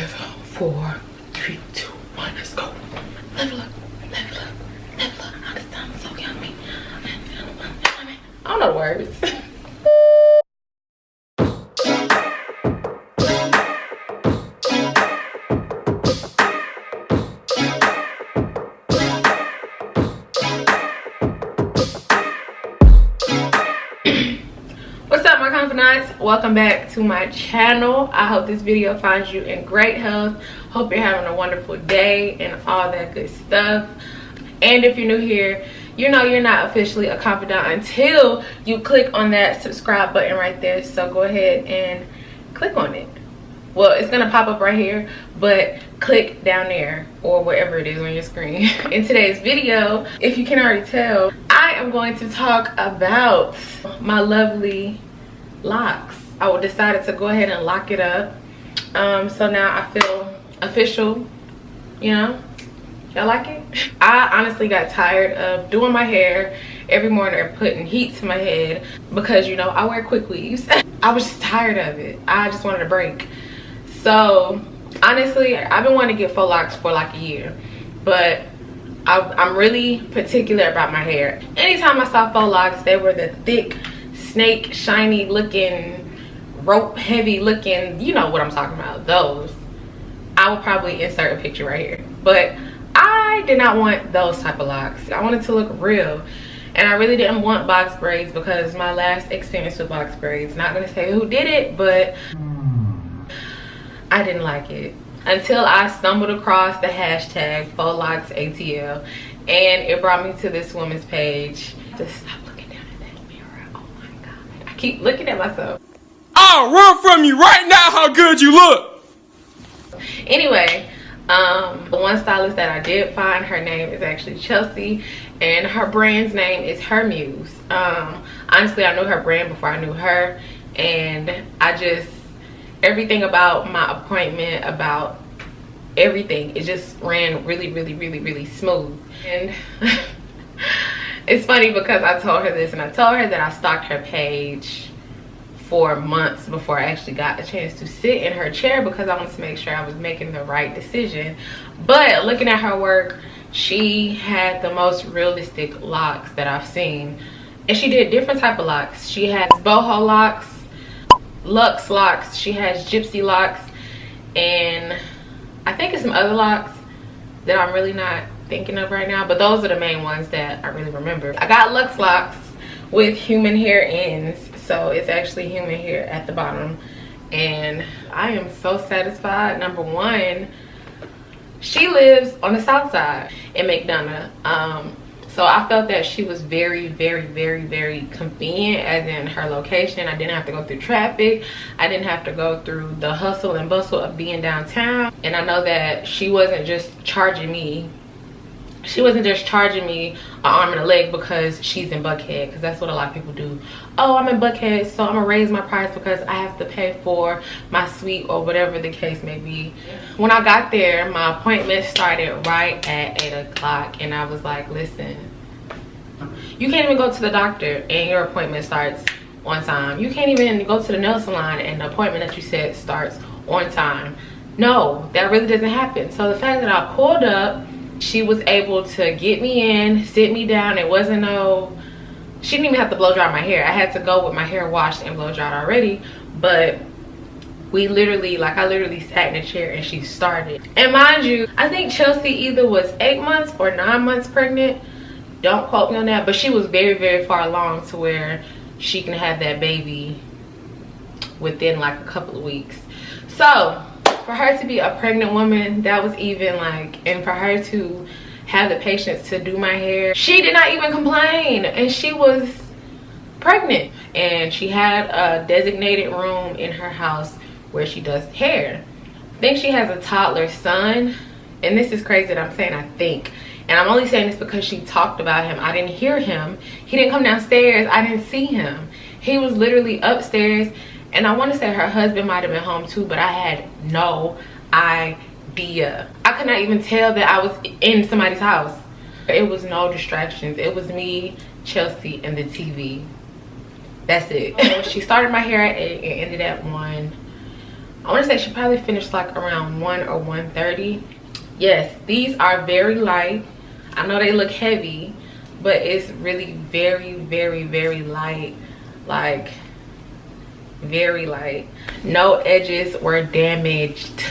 5, 4, 3, 2, 1, let's go. Level up, level up, level up. Oh, this sounds so yummy. I don't know the words. What's up, my confidants? Welcome back to my channel. I hope this video finds you in great health. Hope you're having a wonderful day and all that good stuff. And if you're new here, you know you're not officially a confidant until you click on that subscribe button right there. So go ahead and click on it. Well, it's gonna pop up right here, but click down there or wherever it is on your screen. In today's video, if you can already tell, I am going to talk about my lovely locks. I decided to go ahead and lock it up. So now I feel official, you know. Y'all like it? I honestly got tired of doing my hair every morning or putting heat to my head because, you know, I wear quick weaves. I was just tired of it. I just wanted a break. So honestly, I've been wanting to get faux locks for like a year, but I'm really particular about my hair. Anytime I saw faux locks, they were the thick, snake, shiny looking, rope heavy looking, you know what I'm talking about, those. I will probably insert a picture right here. But I did not want those type of locks. I wanted to look real. And I really didn't want box braids because my last experience with box braids, not gonna say who did it, but I didn't like it until I stumbled across the hashtag Faux Locs ATL, and it brought me to this woman's page. Just stop looking down at that mirror. Oh my god, I keep looking at myself. I'll run from you right now how good you look. Anyway, the one stylist that I did find, her name is actually Chelsea, and her brand's name is HERMUSE. Honestly, I knew her brand before I knew her, and everything about my appointment, about everything, it just ran really smooth. And it's funny because I told her this, and I told her that I stalked her page for months before I actually got a chance to sit in her chair because I wanted to make sure I was making the right decision. But looking at her work, she had the most realistic locks that I've seen, and she did different type of locks. She has boho locks, LUXE locks, she has gypsy locks, and I think it's some other locks that I'm really not thinking of right now, but those are the main ones that I really remember. I got LUXE locks with human hair ends, so it's actually human hair at the bottom, and I am so satisfied. Number one, she lives on the south side in McDonough, so I felt that she was very convenient, as in her location. I didn't have to go through traffic. I didn't have to go through the hustle and bustle of being downtown. And I know that she wasn't just charging me. She wasn't just charging me an arm and a leg because she's in Buckhead, because that's what a lot of people do. Oh, I'm in Buckhead, so I'm gonna raise my price because I have to pay for my suite or whatever the case may be. When I got there, my appointment started right at 8 o'clock, and I was like, listen, you can't even go to the doctor and your appointment starts on time. You can't even go to the nail salon and the appointment that you said starts on time. No, that really doesn't happen. So the fact that I pulled up, she was able to get me in, sit me down. It wasn't no, she didn't even have to blow dry my hair. I had to go with my hair washed and blow dried already, but we literally, like, I literally sat in a chair and she started. And mind you, I think Chelsea either was 8 months or 9 months pregnant. Don't quote me on that, but she was very far along to where she can have that baby within like a couple of weeks. So for her to be a pregnant woman, that was even like, and for her to have the patience to do my hair, she did not even complain, and she was pregnant, and she had a designated room in her house where she does hair. I think she has a toddler son, and this is crazy that I'm saying I think, and I'm only saying this because she talked about him. I didn't hear him. He didn't come downstairs. I didn't see him. He was literally upstairs, and I want to say her husband might have been home too, but I had no idea. I could not even tell that I was in somebody's house. It was no distractions. It was me, Chelsea, and the TV. That's it. She started my hair at 8 and ended at 1. I want to say she probably finished like around 1 or 1:30. Yes, these are very light. I know they look heavy, but it's really very, very, very light. Like, very light. No edges were damaged.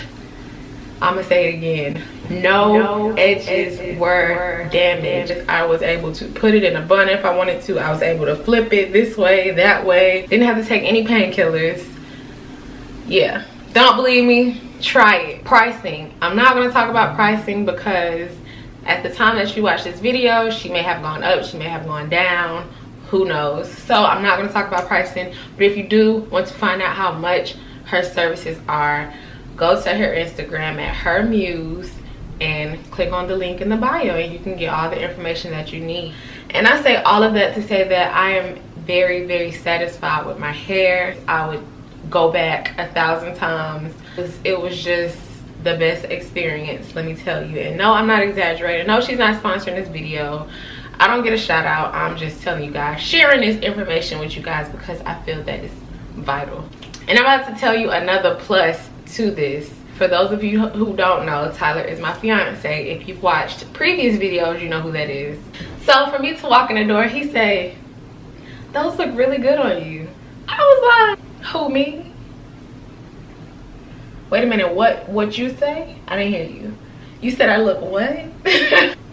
I'm gonna say it again. No edges were damaged. I was able to put it in a bun if I wanted to. I was able to flip it this way, that way. Didn't have to take any painkillers. Yeah, don't believe me? Try it. Pricing. I'm not gonna talk about pricing because at the time that you watch this video, she may have gone up, she may have gone down, who knows. So I'm not gonna talk about pricing, but if you do want to find out how much her services are, go to her Instagram at HERMUSE and click on the link in the bio and you can get all the information that you need. And I say all of that to say that I am very, very satisfied with my hair. I would go back 1,000 times. It was just the best experience, let me tell you. And no, I'm not exaggerating. No, she's not sponsoring this video. I don't get a shout out. I'm just telling you guys, sharing this information with you guys because I feel that it's vital. And I'm about to tell you another plus to this. For those of you who don't know, Tyler is my fiance. If you've watched previous videos, you know who that is. So for me to walk in the door, he said, "Those look really good on you." I was like, "Who, me?" Wait a minute, what you say? I didn't hear you. You said I look what?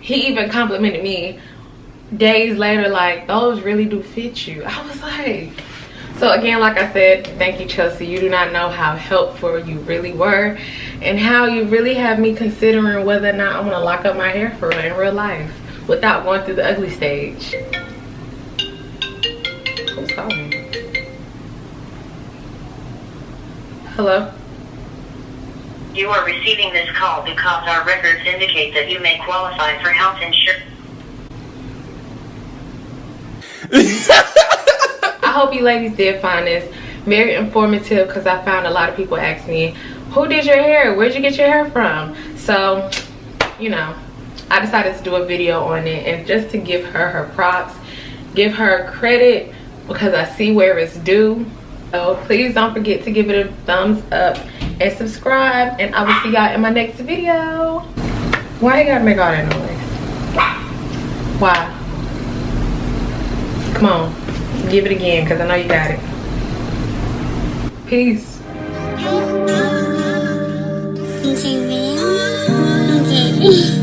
He even complimented me days later, like, "Those really do fit you." I was like, so again, like I said, thank you, Chelsea. You do not know how helpful you really were and how you really have me considering whether or not I want to lock up my hair for real in real life without going through the ugly stage. Who's calling? Hello? You are receiving this call because our records indicate that you may qualify for health insurance. I hope you ladies did find this very informative because I found a lot of people ask me, "Who did your hair? Where'd you get your hair from?" So, you know, I decided to do a video on it and just to give her her props, give her credit because I see where it's due. So please don't forget to give it a thumbs up and subscribe, and I will see y'all in my next video. Why you gotta make all that noise? Why? Come on, give it again because I know you got it. Peace. Okay.